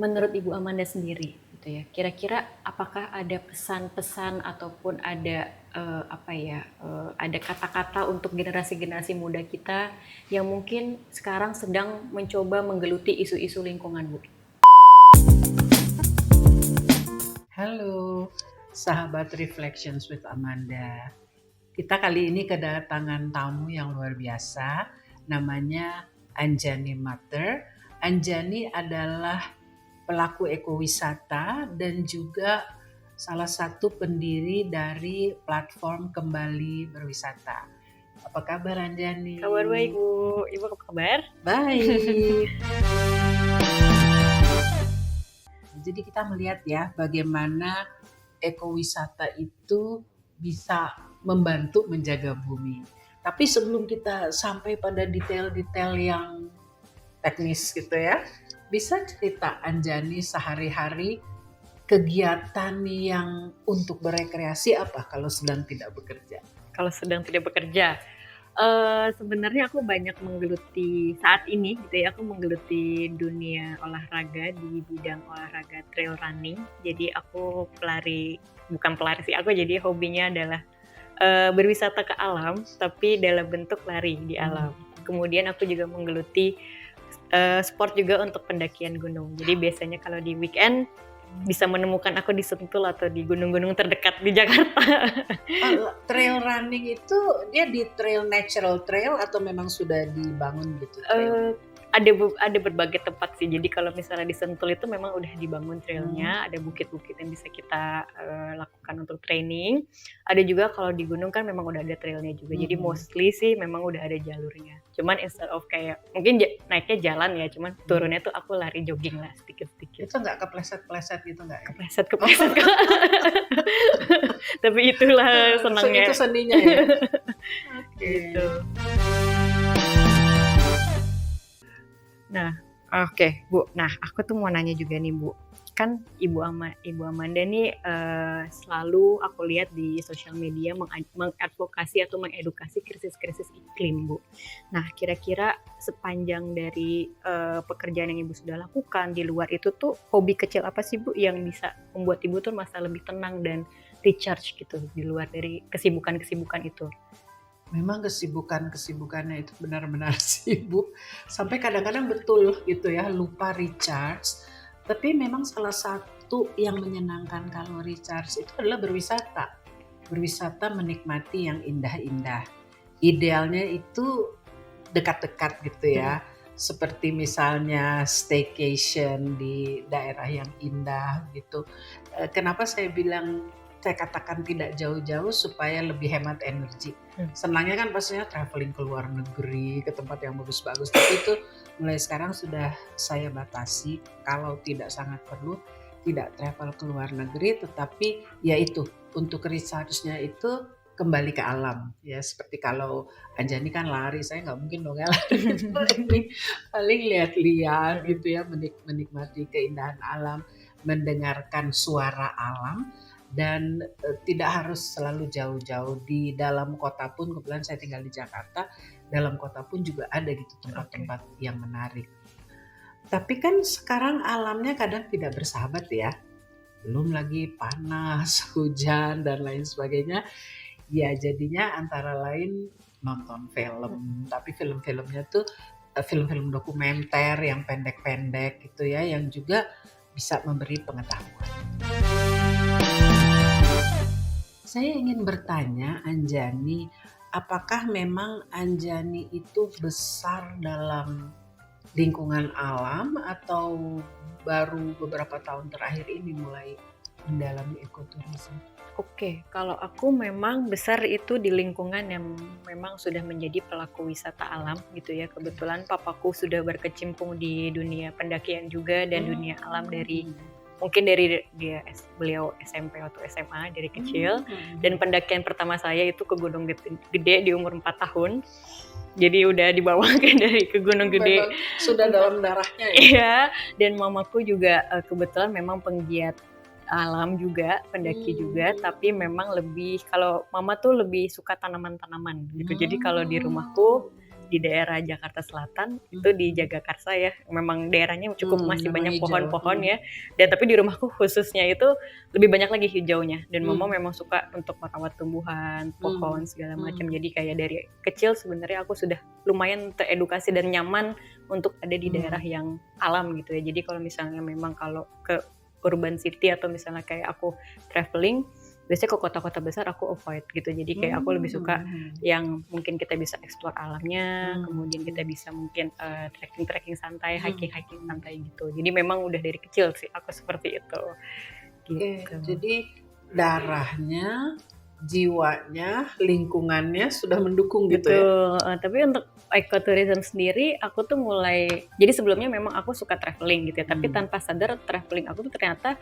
Menurut Ibu Amanda sendiri gitu ya, kira-kira apakah ada pesan-pesan ataupun ada, ada kata-kata untuk generasi-generasi muda kita yang mungkin sekarang sedang mencoba menggeluti isu-isu lingkungan, Bu? Halo, sahabat Reflections with Amanda. Kita kali ini kedatangan tamu yang luar biasa, namanya Anjani Mater. Anjani adalah pelaku ekowisata dan juga salah satu pendiri dari platform Kembali Berwisata. Apa kabar Anjani? Kabar baik, Bu. Ibu apa kabar? Baik. Jadi kita melihat ya bagaimana ekowisata itu bisa membantu menjaga bumi. Tapi sebelum kita sampai pada detail-detail yang teknis gitu ya, bisa cerita Anjani sehari-hari kegiatan yang untuk berekreasi apa kalau sedang tidak bekerja? Kalau sedang tidak bekerja, sebenarnya aku banyak menggeluti saat ini gitu ya, aku menggeluti dunia olahraga di bidang olahraga trail running. Jadi aku bukan pelari sih, aku jadi hobinya adalah berwisata ke alam, tapi dalam bentuk lari di alam. Kemudian aku juga menggeluti sport juga untuk pendakian gunung. Jadi biasanya kalau di weekend bisa menemukan aku di Sentul atau di gunung-gunung terdekat di Jakarta. Trail running itu dia di trail natural trail atau memang sudah dibangun gitu trail? Ada berbagai tempat sih. Jadi kalau misalnya di Sentul itu memang udah dibangun trailnya, ada bukit-bukit yang bisa kita lakukan untuk training. Ada juga kalau di gunung kan memang udah ada trailnya juga. Jadi mostly sih memang udah ada jalurnya. Cuman instead of kayak mungkin naiknya jalan ya, cuman turunnya tuh aku lari jogging lah sedikit-sedikit. Itu nggak kepleset-pleset gitu nggak ya? Kepleset. Tapi itulah senangnya. Itu seninya ya. Gitu. Nah, oke, Bu. Nah, aku tuh mau nanya juga nih, Bu. Kan Ibu Amanda nih selalu aku lihat di sosial media mengadvokasi atau mengedukasi krisis-krisis iklim, Bu. Nah, kira-kira sepanjang dari pekerjaan yang Ibu sudah lakukan di luar itu tuh hobi kecil apa sih, Bu, yang bisa membuat Ibu tuh merasa lebih tenang dan recharge gitu di luar dari kesibukan-kesibukan itu? Memang kesibukannya itu benar-benar sibuk sampai kadang-kadang betul gitu ya lupa recharge. Tapi memang salah satu yang menyenangkan kalau recharge itu adalah berwisata. Berwisata menikmati yang indah-indah. Idealnya itu dekat-dekat gitu ya. Seperti misalnya staycation di daerah yang indah gitu. Kenapa saya katakan tidak jauh-jauh supaya lebih hemat energi. Senangnya kan pastinya traveling ke luar negeri, ke tempat yang bagus-bagus. Tapi itu mulai sekarang sudah saya batasi. Kalau tidak sangat perlu, tidak travel ke luar negeri. Tetapi ya itu, untuk recharge-nya itu kembali ke alam. Ya seperti kalau Anjani kan lari, saya nggak mungkin dong ya lari. paling lihat-lihat gitu ya, menikmati keindahan alam, mendengarkan suara alam. Dan tidak harus selalu jauh-jauh. Di dalam kota pun, kebetulan saya tinggal di Jakarta, dalam kota pun juga ada gitu tempat-tempat yang menarik. Tapi kan sekarang alamnya kadang tidak bersahabat ya, belum lagi panas, hujan dan lain sebagainya. Ya jadinya antara lain nonton film, tapi film-filmnya tuh film-film dokumenter yang pendek-pendek gitu ya, yang juga bisa memberi pengetahuan. Saya ingin bertanya Anjani, apakah memang Anjani itu besar dalam lingkungan alam atau baru beberapa tahun terakhir ini mulai mendalami ekoturism? Oke, kalau aku memang besar itu di lingkungan yang memang sudah menjadi pelaku wisata alam gitu ya. Kebetulan papaku sudah berkecimpung di dunia pendakian juga dan dunia alam mungkin dari beliau SMP atau SMA dari kecil. Dan pendakian pertama saya itu ke Gunung Gede di umur 4 tahun. Jadi udah dibawakan dari ke Gunung Gede. Memang sudah dalam darahnya ya? Iya, dan mamaku juga kebetulan memang penggiat alam juga, pendaki juga, tapi memang kalau mama tuh lebih suka tanaman-tanaman gitu. Jadi kalau di rumahku di daerah Jakarta Selatan, itu di Mhm. Jagakarsa ya, memang daerahnya cukup masih Memang banyak hijau. pohon-pohon ya, dan tapi di rumahku khususnya itu lebih banyak lagi hijaunya, dan mama Mmm. memang suka untuk merawat tumbuhan, pohon, segala macam. Mmm. Jadi kayak dari kecil sebenarnya aku sudah lumayan teredukasi dan nyaman untuk ada di daerah Mmm. yang alam gitu ya. Jadi kalau misalnya memang kalau ke urban city atau misalnya kayak aku traveling, biasanya ke kota-kota besar aku avoid gitu. Jadi kayak aku lebih suka Mhm. yang mungkin kita bisa explore alamnya, Mmm. kemudian kita bisa mungkin trekking-trekking santai, Mhm. hiking-hiking santai gitu. Jadi memang udah dari kecil sih aku seperti itu. Oke, Gitu. jadi darahnya, jiwanya, lingkungannya sudah mendukung gitu ya? Betul, tapi untuk ekoturism sendiri aku tuh mulai, jadi sebelumnya memang aku suka traveling gitu ya, tapi Mmm. tanpa sadar traveling aku tuh ternyata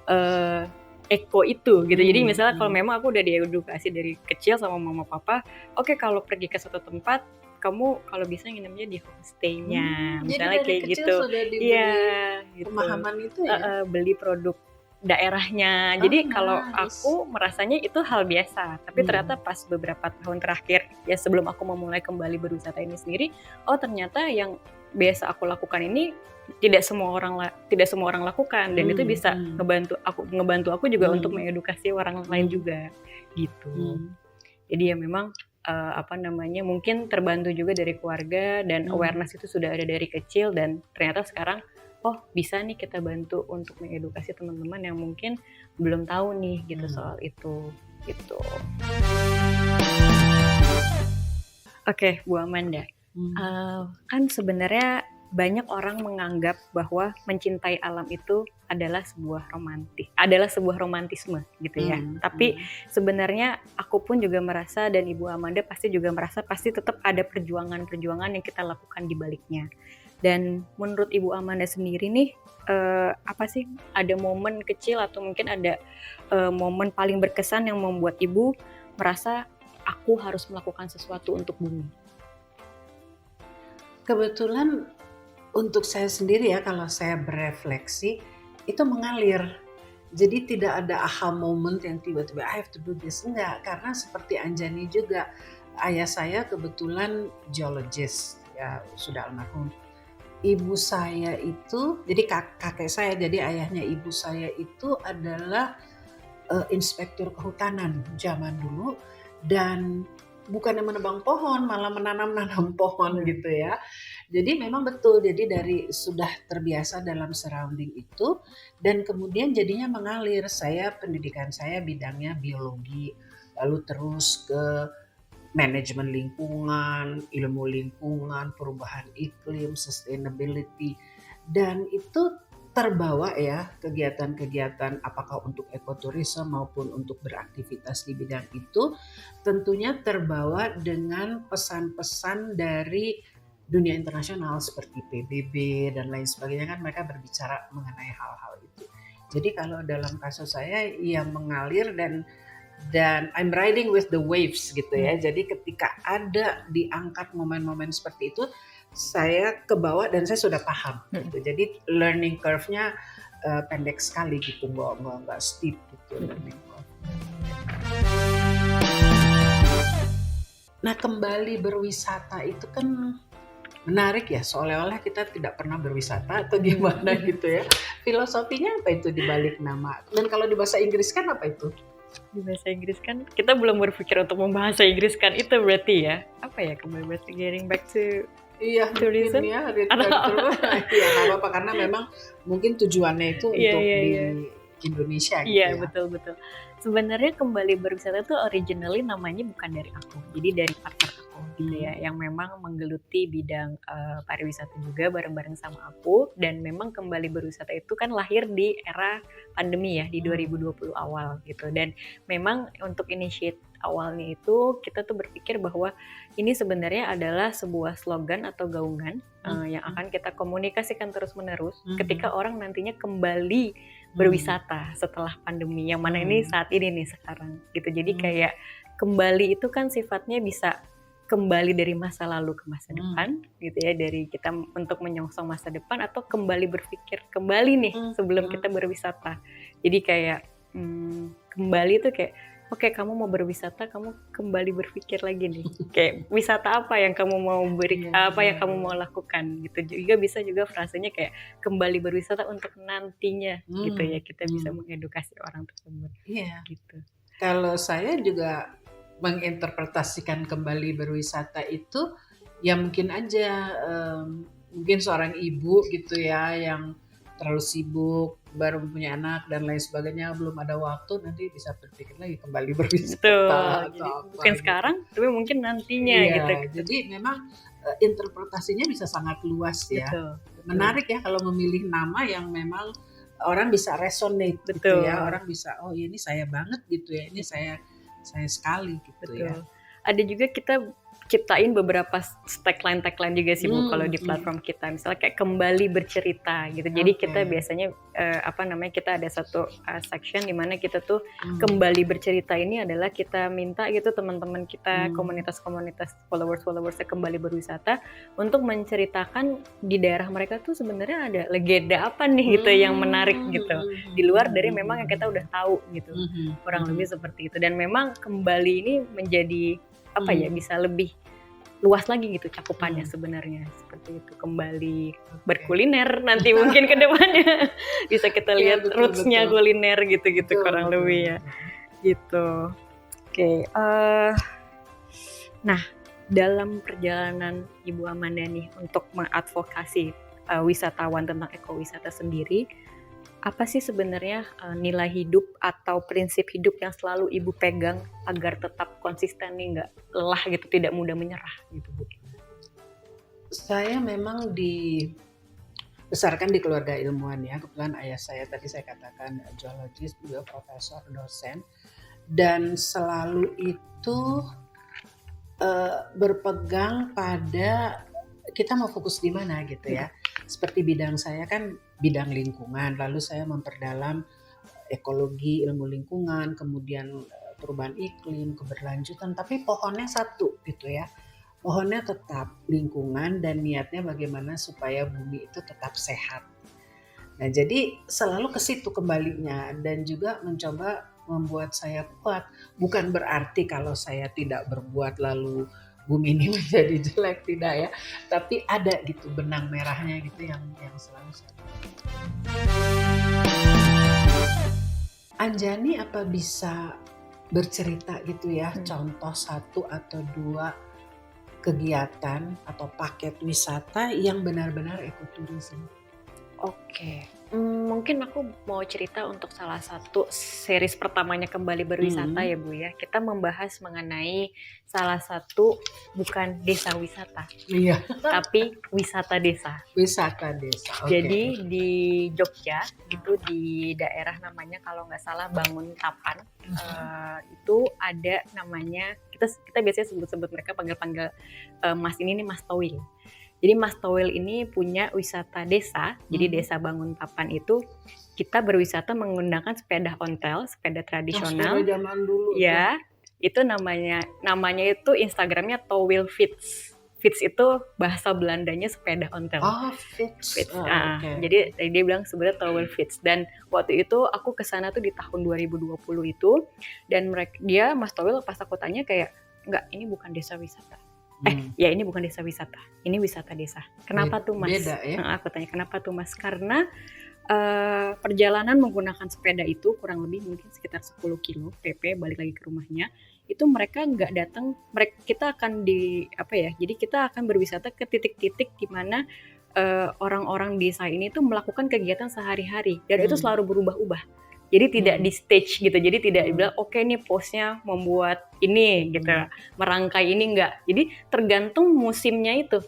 eee, eko itu gitu. Jadi Mmm. misalnya kalau Mmm. memang aku udah diedukasi dari kecil sama mama papa, "Oke kalau pergi ke suatu tempat, kamu kalau bisa nginepnya di homestay-nya," Jadi misalnya dari kayak kecil gitu. sudah Iya, diberi gitu. pemahaman itu ya? Heeh, beli produk daerahnya. Oh, Jadi kalau nice. aku merasanya itu hal biasa, tapi ternyata Mhm. pas beberapa tahun terakhir, ya sebelum aku memulai kembali berwisata ini sendiri, oh ternyata yang biasa aku lakukan ini tidak semua orang lakukan, dan itu Mmm. bisa Mmm. ngebantu aku juga untuk Mmm. mengedukasi orang lain Mmm. juga, gitu. Mmm. Jadi ya memang, apa namanya, mungkin terbantu juga dari keluarga dan Mmm. awareness itu sudah ada dari kecil, dan ternyata sekarang, oh bisa nih kita bantu untuk mengedukasi teman-teman yang mungkin belum tahu nih gitu Mmm. soal itu, gitu. Oke, Bu Amanda, Mmm. kan sebenarnya banyak orang menganggap bahwa mencintai alam itu adalah sebuah romantisme gitu ya. Mmm. Tapi Mmm. sebenarnya aku pun juga merasa, dan Ibu Amanda pasti juga merasa, pasti tetap ada perjuangan-perjuangan yang kita lakukan di baliknya. Dan menurut Ibu Amanda sendiri nih, apa sih, ada momen kecil atau mungkin ada momen paling berkesan yang membuat Ibu merasa, "Aku harus melakukan sesuatu untuk bumi"? Kebetulan untuk saya sendiri ya, kalau saya berefleksi, itu mengalir. Jadi tidak ada aha moment yang tiba-tiba, "I have to do this." Enggak, karena seperti Anjani juga, ayah saya kebetulan geologist, ya sudah almarhum. Ibu saya itu jadi kakek saya, jadi ayahnya ibu saya itu adalah inspektur kehutanan zaman dulu, dan bukannya menebang pohon, malah menanam-nanam pohon Mmm. gitu ya. Jadi memang betul, jadi dari sudah terbiasa dalam surrounding itu, dan kemudian jadinya mengalir. Pendidikan saya bidangnya biologi, lalu terus ke manajemen lingkungan, ilmu lingkungan, perubahan iklim, sustainability, dan itu terbawa ya kegiatan-kegiatan apakah untuk ekoturisme maupun untuk beraktivitas di bidang itu, tentunya terbawa dengan pesan-pesan dari dunia internasional seperti PBB dan lain sebagainya, kan mereka berbicara mengenai hal-hal itu. Jadi kalau dalam kasus saya ya mengalir, dan I'm riding with the waves gitu ya. Mmm. Jadi ketika ada diangkat momen-momen seperti itu, saya kebawa dan saya sudah paham Mhm. gitu. Jadi learning curve-nya pendek sekali gitu, nggak steep gitu Mhm. learning curve. Nah, kembali berwisata itu kan menarik ya, seolah-olah kita tidak pernah berwisata atau gimana gitu ya. Filosofinya apa itu di balik nama? Dan kalau di bahasa Inggris kan apa itu? Di bahasa Inggris kan kita belum berpikir untuk membahasa Inggris kan itu berarti ya? Apa ya, kembali bahasa, getting back to Iya mungkin tourism? ya, Atau return to ya nggak apa-apa, karena memang mungkin tujuannya itu iya, untuk iya, iya. di Indonesia gitu Iya, ya. betul, betul. Sebenarnya kembali berwisata tuh originally namanya bukan dari aku, jadi dari partner aku gitu Mmm. ya, yang memang menggeluti bidang, pariwisata juga bareng-bareng sama aku, dan memang kembali berwisata itu kan lahir di era pandemi ya, di Mmm. 2020 awal gitu. Dan memang untuk initiate awalnya itu kita tuh berpikir bahwa ini sebenarnya adalah sebuah slogan atau gaungan, yang Mhm. akan kita komunikasikan terus-menerus ketika Mhm. orang nantinya kembali Mmm. berwisata setelah pandemi, yang mana ini Mmm. saat ini nih sekarang gitu. Jadi Mmm. kayak kembali itu kan sifatnya bisa kembali dari masa lalu ke masa Mmm. depan gitu ya, dari kita untuk menyongsong masa depan, atau kembali berpikir kembali nih Mmm. sebelum Mmm. kita berwisata. Jadi kayak, kembali tuh kayak Oke, kamu mau berwisata, kamu kembali berpikir lagi nih. Kayak wisata apa yang kamu mau Iya, apa iya, yang kamu iya. mau lakukan gitu. Juga bisa juga frasenya kayak kembali berwisata untuk nantinya gitu ya. Hmm, Kita bisa hmm. mengedukasi orang tersebut Iya. gitu. Kalau saya juga menginterpretasikan kembali berwisata itu, ya mungkin aja, mungkin seorang ibu gitu ya yang terlalu sibuk, baru punya anak dan lain sebagainya, belum ada waktu, nanti bisa berpikir lagi kembali Betul. berwisata Jadi atau bukan apa gitu. sekarang, tapi mungkin nantinya gitu. Iya, jadi memang, interpretasinya bisa sangat luas ya. Betul, betul, Menarik ya kalau memilih nama yang memang orang bisa resonate gitu ya, betul. orang bisa, "Oh ini saya banget," gitu ya, "ini saya sekali," gitu ya. Betul. Ada juga kita ciptain beberapa tagline-tagline juga sih Bu, kalau di Mhm, platform kita. Misalnya kayak kembali bercerita gitu. Jadi oke, kita biasanya apa namanya, kita ada satu section di mana kita tuh mmm, kembali bercerita ini adalah kita minta gitu teman-teman kita, mmm, komunitas-komunitas followers-followersnya kembali berwisata untuk menceritakan di daerah mereka tuh sebenarnya ada legenda apa nih gitu yang menarik mmm, gitu. mhm Di luar mhm dari mhm memang yang kita mhm udah tahu gitu. mhm Kurang mhm lebih seperti itu, dan memang kembali ini menjadi, apa ya, mhm bisa lebih luas lagi gitu cakupannya mhm, sebenarnya, seperti itu. Kembali oke. berkuliner nanti mungkin ke depannya bisa kita Iya, lihat betul roots-nya betul. kuliner gitu-gitu Betul kurang betul lebih ya, betul. gitu. Oke, nah dalam perjalanan Ibu Amanda nih untuk mengadvokasi, wisatawan tentang ekowisata sendiri, apa sih sebenarnya nilai hidup atau prinsip hidup yang selalu Ibu pegang agar tetap konsisten nih, nggak lelah gitu, tidak mudah menyerah gitu Bu? Saya memang dibesarkan di keluarga ilmuwan ya, kebetulan ayah saya tadi saya katakan geologis, beliau profesor, dosen, dan selalu itu, berpegang pada kita mau fokus di mana gitu Mhm. ya. Seperti bidang saya kan bidang lingkungan, lalu saya memperdalam ekologi, ilmu lingkungan, kemudian, perubahan iklim, keberlanjutan, tapi pohonnya satu gitu ya. Pohonnya tetap lingkungan dan niatnya bagaimana supaya bumi itu tetap sehat. Nah, jadi selalu ke situ kembalinya dan juga mencoba membuat saya kuat. Bukan berarti kalau saya tidak berbuat lalu bumi ini menjadi jelek, tidak ya. Tapi ada gitu benang merahnya gitu yang selalu saya. Anjani apa bisa bercerita gitu ya, Hmm. contoh satu atau dua kegiatan atau paket wisata yang benar-benar ekoturism? Oke, mungkin aku mau cerita untuk salah satu series pertamanya Kembali Berwisata ya Mhm, Bu ya. Kita membahas mengenai salah satu, bukan desa wisata, iya, tapi wisata desa. wisata desa, oke. Jadi di Jogja itu di daerah namanya kalau nggak salah Banguntapan, Mhm, itu ada namanya, kita biasanya sebut-sebut mereka panggil-panggil, Mas ini nih Mas Towil. Jadi Mas Towil ini punya wisata desa, jadi mhm. desa Banguntapan itu kita berwisata menggunakan sepeda ontel, sepeda Yang sepeda tradisional zaman dulu tuh. ya, itu namanya namanya itu Instagramnya Towil Fits. Fits itu bahasa Belandanya sepeda ontel. Oh, Fits, Fits, oke. jadi dia bilang sebenarnya Towel Fits, dan waktu itu aku ke sana tuh di tahun 2020 itu, dan dia Mas Towel pas aku tanya kayak, "Enggak, ini bukan desa wisata." Mmm, Ya ini bukan desa wisata, ini wisata desa. "Kenapa tuh Mas?" beda ya? Aku tanya, "Kenapa tuh Mas?" Karena perjalanan menggunakan sepeda itu kurang lebih mungkin sekitar 10 kilo PP balik lagi ke rumahnya, itu mereka nggak datang, kita akan apa ya, jadi kita akan berwisata ke titik-titik di mana orang-orang desa ini tuh melakukan kegiatan sehari-hari dan itu Mmm, selalu berubah-ubah. Jadi tidak mmm, di stage gitu, jadi tidak mmm, dibilang, "Oke nih pose-nya membuat ini," gitu, mhm, merangkai ini, enggak. Jadi tergantung musimnya itu.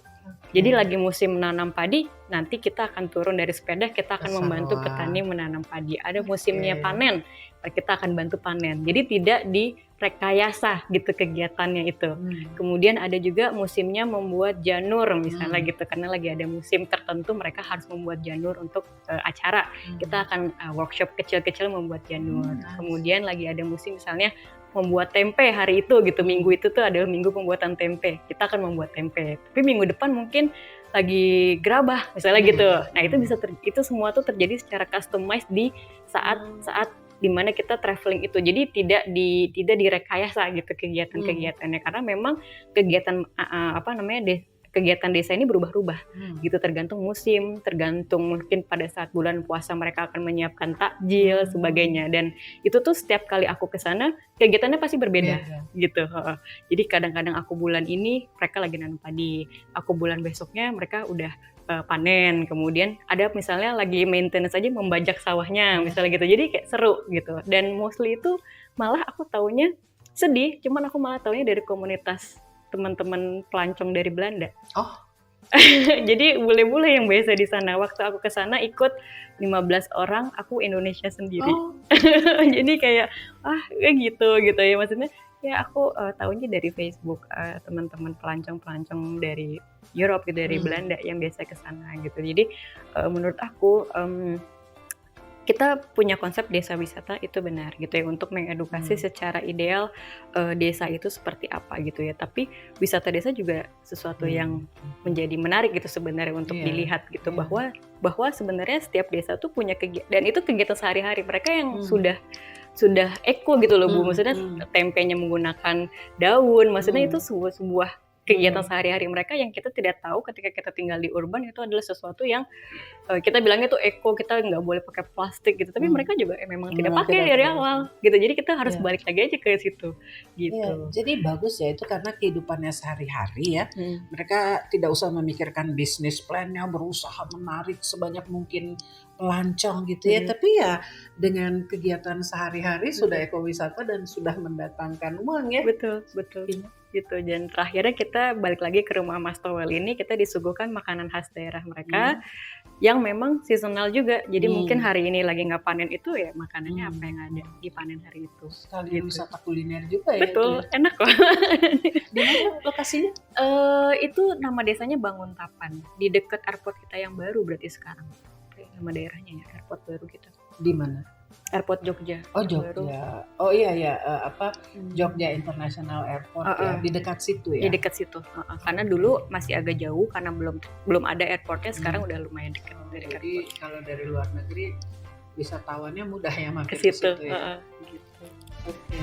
Jadi oke. lagi musim menanam padi, nanti kita akan turun dari sepeda, kita Ke akan membantu sawah, petani menanam padi. Ada oke. musimnya panen, kita akan bantu panen. Jadi tidak direkayasa gitu kegiatannya itu. Mmm, Kemudian ada juga musimnya membuat janur misalnya mmm, gitu, karena lagi ada musim tertentu mereka harus membuat janur untuk acara. mhm, Kita akan workshop kecil-kecil membuat janur. nice. Kemudian lagi ada musim misalnya membuat tempe hari itu gitu, minggu Mmm, itu tuh adalah minggu pembuatan tempe, kita akan membuat tempe. Tapi minggu depan mungkin lagi gerabah misalnya gitu. mmm, Nah itu mmm, itu semua tuh terjadi secara customize di saat mmm, saat di mana kita traveling itu. Jadi tidak direkayasa gitu kegiatan-kegiatannya, karena memang kegiatan kegiatan desa ini berubah-ubah gitu, tergantung musim, tergantung mungkin pada saat bulan puasa mereka akan menyiapkan takjil sebagainya, dan itu tuh setiap kali aku ke sana kegiatannya pasti berbeda gitu. Jadi kadang-kadang aku bulan ini mereka lagi nanam padi, aku bulan besoknya mereka udah panen, kemudian ada misalnya lagi maintenance aja membajak sawahnya misalnya gitu. Jadi kayak seru gitu, dan mostly itu malah aku taunya sedih, cuman aku malah taunya dari komunitas teman-teman pelancong dari Belanda. Oh. Jadi bule-bule yang biasa di sana. Waktu aku ke sana ikut 15 orang, aku Indonesia sendiri. Oh. Jadi kayak kayak gitu ya, maksudnya ya aku tahunya dari Facebook, teman-teman pelancong dari Europe gitu, dari Belanda yang biasa ke sana gitu. Jadi menurut aku kita punya konsep desa wisata itu benar gitu ya, untuk mengedukasi secara ideal desa itu seperti apa gitu ya. Tapi wisata desa juga sesuatu yang menjadi menarik gitu sebenarnya untuk dilihat gitu, bahwa sebenarnya setiap desa tuh punya kegiatan, dan itu kegiatan sehari-hari mereka yang sudah eko gitu loh Bu. Maksudnya tempenya menggunakan daun, maksudnya itu sebuah kegiatan sehari-hari mereka yang kita tidak tahu ketika kita tinggal di urban. Itu adalah sesuatu yang kita bilangnya tuh eko, kita nggak boleh pakai plastik gitu, tapi mereka juga memang tidak pakai dari awal gitu. Jadi kita harus balik lagi aja ke situ gitu. Jadi bagus ya itu, karena kehidupannya sehari-hari ya, mereka tidak usah memikirkan bisnis plannya, berusaha menarik sebanyak mungkin pelancong gitu ya, tapi ya dengan kegiatan sehari-hari sudah ekowisata dan sudah mendatangkan uang ya. Betul gitu. Dan terakhirnya kita balik lagi ke rumah Mas Towel ini, kita disuguhkan makanan khas daerah mereka yang memang seasonal juga. Jadi mungkin hari ini lagi nggak panen itu ya makanannya apa yang ada dipanen hari itu. Sekalian wisata kuliner juga ya. Betul, itu enak kok. Di mana lokasinya? Itu nama desanya Banguntapan, di dekat airport kita yang baru berarti sekarang. Nama daerahnya ya, airport baru gitu. Di mana? Airport Jogja. Oh Jogja. Baru. Oh iya Jogja International Airport ya, di dekat situ ya. Di dekat situ. Karena dulu masih agak jauh karena belum ada airportnya, sekarang udah lumayan dekat dari airport. Jadi kalau dari luar negeri wisatawannya mudah ya mampir ke situ ya. Gitu. Oke.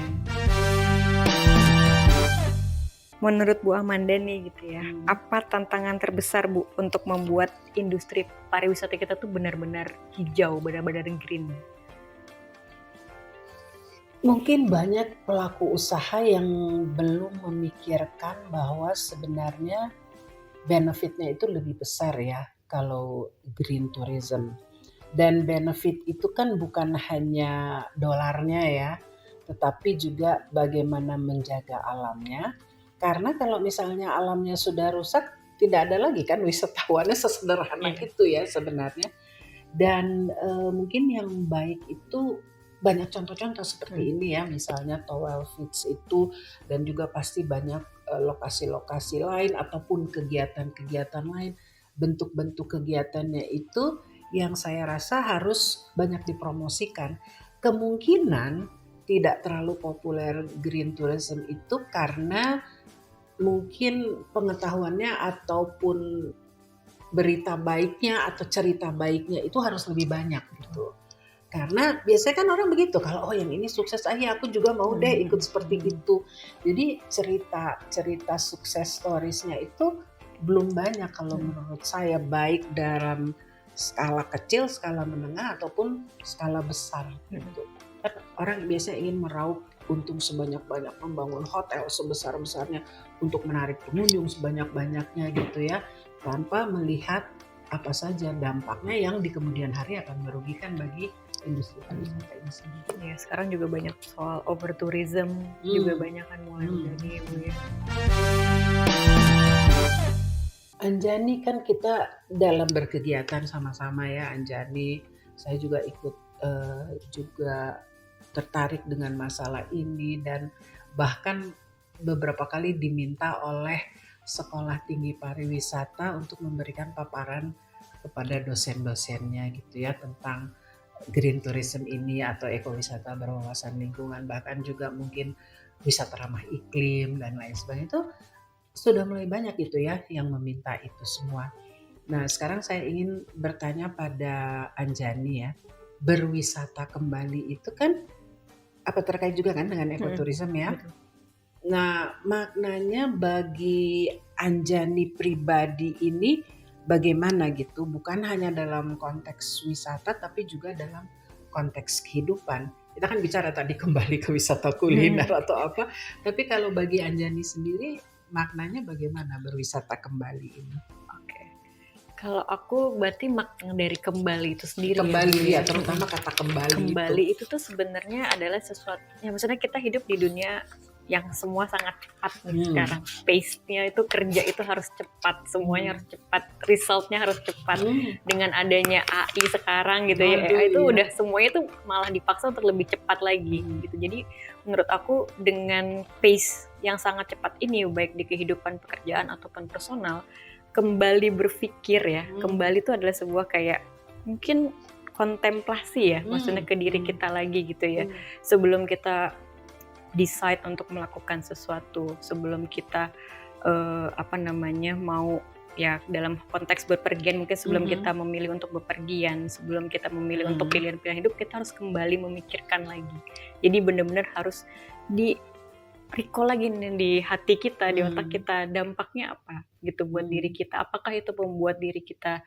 Menurut Bu Amanda nih gitu ya, apa tantangan terbesar Bu untuk membuat industri pariwisata kita tuh benar-benar hijau, benar-benar green? Mungkin banyak pelaku usaha yang belum memikirkan bahwa sebenarnya benefitnya itu lebih besar ya kalau green tourism. Dan benefit itu kan bukan hanya dolarnya ya, tetapi juga bagaimana menjaga alamnya. Karena kalau misalnya alamnya sudah rusak, tidak ada lagi kan wisatawannya sesederhana itu ya sebenarnya. Dan mungkin yang baik itu banyak contoh-contoh seperti ini ya, misalnya Towel Fits itu, dan juga pasti banyak lokasi-lokasi lain ataupun kegiatan-kegiatan lain. Bentuk-bentuk kegiatannya itu yang saya rasa harus banyak dipromosikan. Kemungkinan tidak terlalu populer green tourism itu karena mungkin pengetahuannya ataupun berita baiknya atau cerita baiknya itu harus lebih banyak gitu. Karena biasanya kan orang begitu, kalau yang ini sukses aja aku juga mau deh ikut seperti itu. Jadi cerita sukses storiesnya itu belum banyak kalau menurut saya, baik dalam skala kecil, skala menengah ataupun skala besar gitu. Kan orang biasanya ingin meraup untung sebanyak-banyak, membangun hotel sebesar-besarnya untuk menarik pengunjung sebanyak-banyaknya gitu ya, tanpa melihat apa saja dampaknya yang di kemudian hari akan merugikan bagi industri pariwisata ini sendiri. Ya, sekarang juga banyak soal over tourism juga banyak kan mulai terjadi Bu ya. Anjani, kan kita dalam berkegiatan sama-sama ya Anjani, saya juga ikut juga tertarik dengan masalah ini, dan bahkan beberapa kali diminta oleh Sekolah Tinggi Pariwisata untuk memberikan paparan kepada dosen-dosennya gitu ya tentang green tourism ini atau ekowisata berwawasan lingkungan, bahkan juga mungkin wisata ramah iklim dan lain sebagainya. Itu sudah mulai banyak gitu ya yang meminta itu semua. Nah sekarang saya ingin bertanya pada Anjani ya, berwisata kembali itu kan terkait juga kan dengan Mhm, ekoturism ya. betul. Nah, maknanya bagi Anjani pribadi ini bagaimana gitu? Bukan hanya dalam konteks wisata tapi juga dalam konteks kehidupan. Kita kan bicara tadi kembali ke wisata kuliner atau apa, tapi kalau bagi Anjani sendiri maknanya bagaimana berwisata kembali ini? Oke. Kalau aku berarti makna dari kembali itu sendiri ya, Bu, Kembali ya, ya. terutama kata kembali itu. Kembali itu tuh sebenarnya adalah sesuatu ya maksudnya kita hidup di dunia yang semua sangat cepat nih Hmm. sekarang. Pace-nya itu kerja itu harus cepat, semuanya harus cepat, result-nya harus cepat. Dengan adanya AI sekarang gitu ya, Aduh, AI itu iya. udah semuanya tuh malah dipaksa untuk lebih cepat lagi gitu. Jadi menurut aku dengan pace yang sangat cepat ini baik di kehidupan pekerjaan ataupun personal, kembali berpikir ya, kembali itu adalah sebuah kayak mungkin kontemplasi ya, maksudnya ke diri kita lagi gitu ya. Sebelum kita decide untuk melakukan sesuatu, sebelum kita mau ya dalam konteks bepergian mungkin sebelum kita memilih untuk bepergian, sebelum kita memilih untuk pilihan-pilihan hidup, kita harus kembali memikirkan lagi. Jadi benar-benar harus di recall lagi nih di hati kita, di otak kita, dampaknya apa gitu buat diri kita. Apakah itu membuat diri kita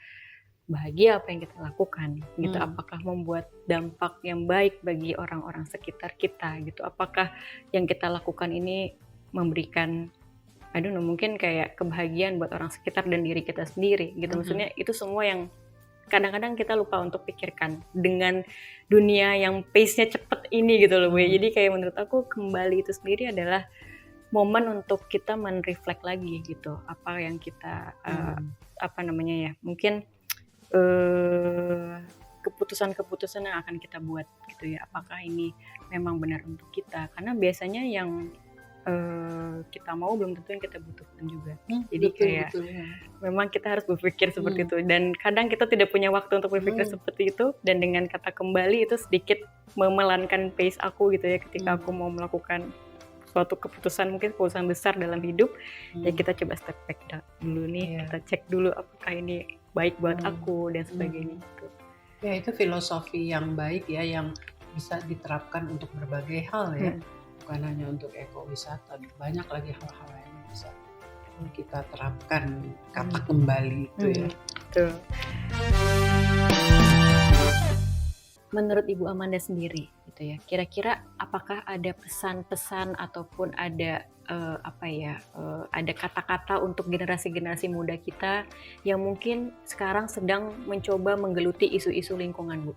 bahagia apa yang kita lakukan gitu, apakah membuat dampak yang baik bagi orang-orang sekitar kita gitu, apakah yang kita lakukan ini memberikan I don't know mungkin kayak kebahagiaan buat orang sekitar dan diri kita sendiri gitu. Maksudnya itu semua yang kadang-kadang kita lupa untuk pikirkan dengan dunia yang pace-nya cepet ini gitu loh Bu. Jadi kayak menurut aku kembali itu sendiri adalah momen untuk kita men-reflect lagi gitu apa yang kita mungkin keputusan-keputusan yang akan kita buat gitu ya, apakah ini memang benar untuk kita, karena biasanya yang kita mau belum tentu yang kita butuhkan juga. Jadi kayak memang kita harus berpikir seperti itu, dan kadang kita tidak punya waktu untuk berpikir seperti itu, dan dengan kata kembali itu sedikit memelankan pace aku gitu ya ketika aku mau melakukan suatu keputusan, mungkin keputusan besar dalam hidup, ya kita coba step back dulu nih, kita cek dulu apakah ini baik buat aku dan sebagainya gitu. Ya itu filosofi yang baik ya, yang bisa diterapkan untuk berbagai hal ya, bukan hanya untuk ekowisata, banyak lagi hal-hal yang bisa kita terapkan kata kembali itu ya. Betul. Menurut Ibu Amanda sendiri gitu ya, kira-kira apakah ada pesan-pesan ataupun ada ada kata-kata untuk generasi-generasi muda kita yang mungkin sekarang sedang mencoba menggeluti isu-isu lingkungan, Bu?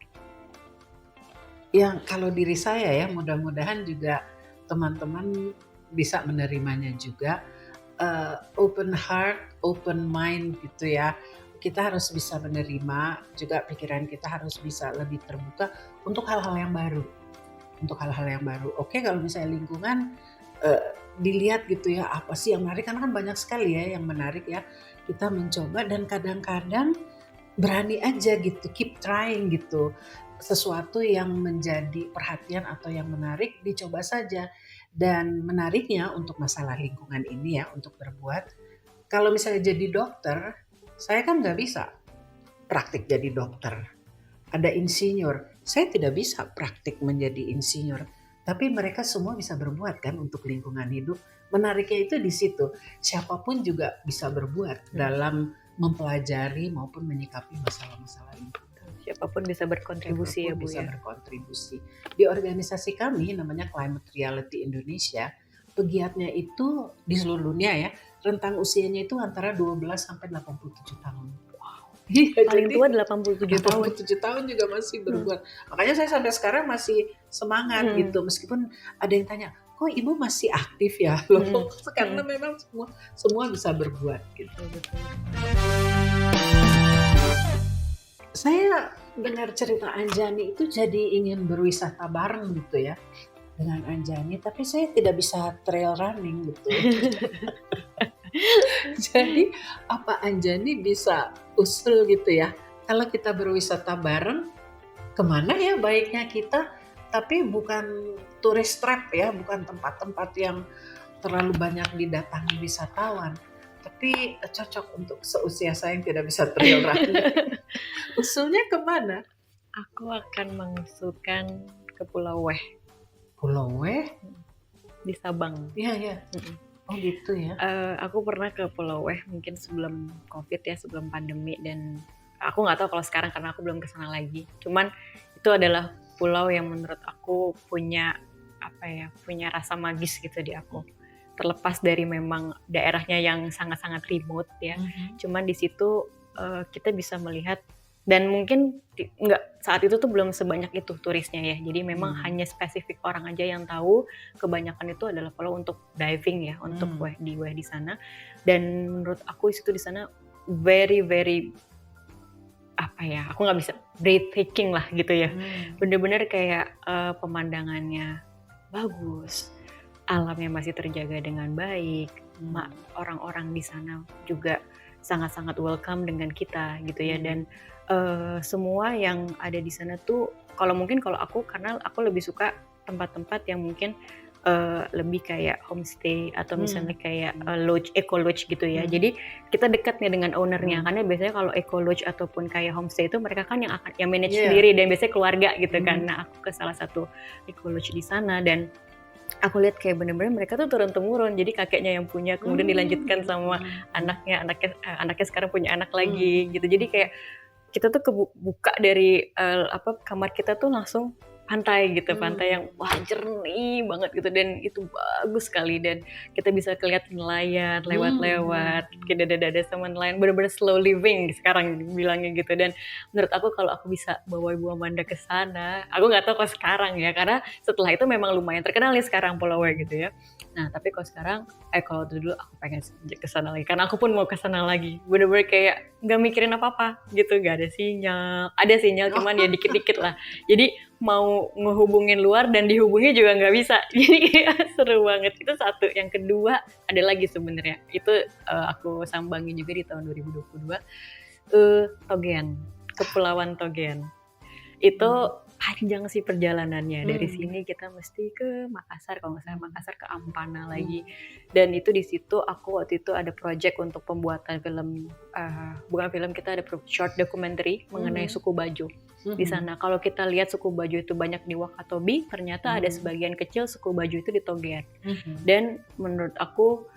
Yang kalau diri saya ya, mudah-mudahan juga teman-teman bisa menerimanya juga, open heart, open mind gitu ya. Kita harus bisa menerima, juga pikiran kita harus bisa lebih terbuka untuk hal-hal yang baru. Oke, kalau misalnya lingkungan dilihat gitu ya, apa sih yang menarik, karena kan banyak sekali ya yang menarik ya. Kita mencoba dan kadang-kadang berani aja gitu, keep trying gitu. Sesuatu yang menjadi perhatian atau yang menarik dicoba saja. Dan menariknya untuk masalah lingkungan ini ya, untuk berbuat, kalau misalnya jadi dokter, saya kan nggak bisa praktik jadi dokter. Ada insinyur, saya tidak bisa praktik menjadi insinyur. Tapi mereka semua bisa berbuat kan untuk lingkungan hidup. Menariknya itu di situ. Siapapun juga bisa berbuat dalam mempelajari maupun menyikapi masalah-masalah lingkungan. Siapapun bisa berkontribusi ya Bu bisa ya. berkontribusi. Di organisasi kami namanya Climate Reality Indonesia, pegiatnya itu di seluruh dunia ya, rentang usianya itu antara 12 sampai 87 tahun. Iya, paling tua 87 tahun. 87 tahun juga masih berbuat. Makanya saya sampai sekarang masih semangat gitu, meskipun ada yang tanya, kok ibu masih aktif ya? Loh, karena memang semua bisa berbuat gitu. Saya dengar cerita Anjani itu jadi ingin berwisata bareng gitu ya dengan Anjani, tapi saya tidak bisa trail running gitu. Jadi apa Anjani bisa usul gitu ya, kalau kita berwisata bareng, kemana ya baiknya kita, tapi bukan tourist trap ya, bukan tempat-tempat yang terlalu banyak didatangi wisatawan, tapi cocok untuk seusia saya yang tidak bisa trail running. Usulnya kemana? Aku akan mengusulkan ke Pulau Weh Pulau Weh? di Sabang. Iya, iya. Mm-mm. Oh gitu ya. Aku pernah ke Pulau Weh mungkin sebelum COVID ya, sebelum pandemi, dan aku nggak tahu kalau sekarang karena aku belum kesana lagi. Cuman itu adalah pulau yang menurut aku punya apa ya, punya rasa magis gitu di aku. Terlepas dari memang daerahnya yang sangat-sangat remote ya, Mhm. cuman di situ kita bisa melihat, dan mungkin nggak, saat itu tuh belum sebanyak itu turisnya ya, jadi memang hanya spesifik orang aja yang tahu. Kebanyakan itu adalah kalau untuk diving ya, untuk weh di sana. Dan menurut aku itu di sana very very apa ya, aku nggak bisa, breathtaking lah gitu ya. Bener-bener kayak pemandangannya bagus, alamnya masih terjaga dengan baik, orang-orang di sana juga sangat-sangat welcome dengan kita gitu ya. Dan semua yang ada di sana tuh, kalau mungkin kalau aku, karena aku lebih suka tempat-tempat yang mungkin lebih kayak homestay atau misalnya kayak lodge, eco lodge gitu ya. Jadi kita dekat nih dengan ownernya, karena biasanya kalau eco lodge ataupun kayak homestay itu mereka kan yang manage sendiri, dan biasanya keluarga gitu kan. Nah aku ke salah satu eco lodge di sana, dan aku lihat kayak bener-bener mereka tuh turun-temurun. Jadi kakeknya yang punya, kemudian dilanjutkan sama anaknya sekarang punya anak lagi gitu. Jadi kayak kita tuh kebuka dari kamar kita tuh langsung pantai gitu, pantai yang wah jernih banget gitu, dan itu bagus sekali, dan kita bisa kelihatan nelayan lewat-lewat, kita dada-dada sama nelayan, bener-bener slow living sekarang bilangnya gitu. Dan menurut aku kalau aku bisa bawa Ibu Amanda ke sana, aku nggak tahu kalau sekarang ya, karena setelah itu memang lumayan terkenal nih sekarang Pulau Weh gitu ya. Nah tapi kalau sekarang, kalau dulu aku pengen ke sana lagi, karena aku pun mau ke sana lagi. Bener-bener kayak nggak mikirin apa-apa gitu, nggak ada sinyal cuman ya dikit-dikit lah. Jadi mau ngehubungin luar dan dihubungi juga nggak bisa. Jadi kayak seru banget. Itu satu. Yang kedua ada lagi sebenarnya. Itu aku sambangin juga di tahun 2022. Togean, Kepulauan Togean. Itu panjang sih perjalanannya. Dari sini kita mesti ke Makassar, kalau nggak salah Makassar ke Ampana lagi. Dan itu di situ aku waktu itu ada project untuk pembuatan film, bukan film, kita ada short documentary mengenai suku Bajo di sana. Kalau kita lihat suku Bajo itu banyak di Wakatobi, ternyata ada sebagian kecil suku Bajo itu di Togean. Dan menurut aku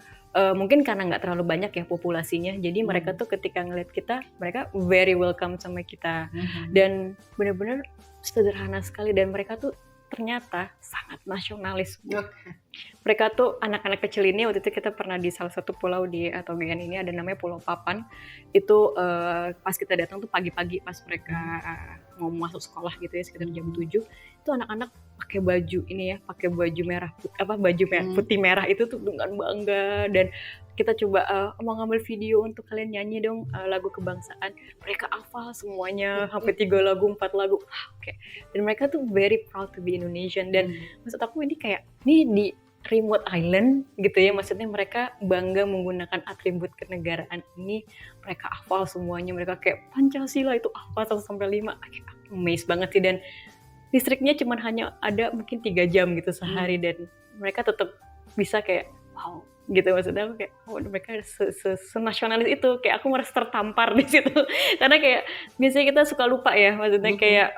mungkin karena nggak terlalu banyak ya populasinya, jadi mereka tuh ketika ngeliat kita, mereka very welcome sama kita. Dan benar-benar sederhana sekali, dan mereka tuh ternyata sangat nasionalis. Mereka tuh anak-anak kecil ini, waktu itu kita pernah di salah satu pulau di Togean ini, ada namanya Pulau Papan. Itu pas kita datang tuh pagi-pagi pas mereka mau masuk sekolah gitu ya, sekitar jam 7, itu anak-anak pakai baju ini ya, pakai baju merah, putih merah itu tuh dengan bangga. Dan kita coba mau ngambil video untuk kalian nyanyi dong lagu kebangsaan, mereka hafal semuanya sampai 3 lagu 4 lagu. Okay. Dan mereka tuh very proud to be Indonesian. Dan maksud aku ini kayak nih di remote island gitu ya, maksudnya mereka bangga menggunakan atribut kenegaraan ini, mereka hafal semuanya, mereka kayak Pancasila itu hafal 1 sampai 5. Amazed banget sih. Dan listriknya cuma hanya ada mungkin 3 jam gitu sehari, dan mereka tetap bisa kayak wow gitu. Maksudnya aku kayak mereka senasionalis itu, kayak aku merasa tertampar di situ. Karena kayak biasanya kita suka lupa ya, maksudnya kayak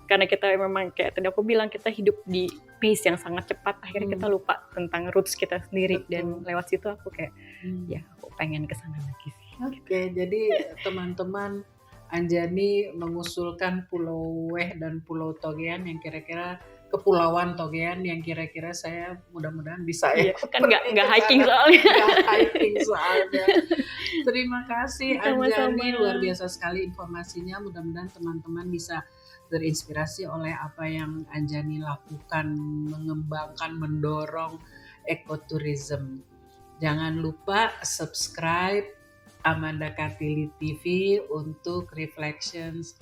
karena kita memang kayak tadi aku bilang, kita hidup di pace yang sangat cepat, akhirnya kita lupa tentang roots kita sendiri. Dan lewat situ aku kayak ya aku pengen kesana lagi sih. Oke, jadi teman-teman, Anjani mengusulkan Pulau Weh dan Pulau Togean yang kira-kira, Kepulauan Togean yang kira-kira saya mudah-mudahan bisa ya. Kan nggak hiking soalnya. Nggak hiking soalnya. Terima kasih Anjani, luar biasa sekali informasinya. Mudah-mudahan teman-teman bisa terinspirasi oleh apa yang Anjani lakukan, mengembangkan, mendorong ekoturism. Jangan lupa subscribe Amanda Kartili TV untuk Reflections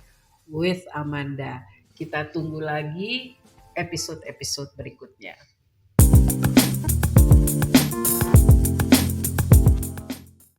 with Amanda. Kita tunggu lagi episode-episode berikutnya.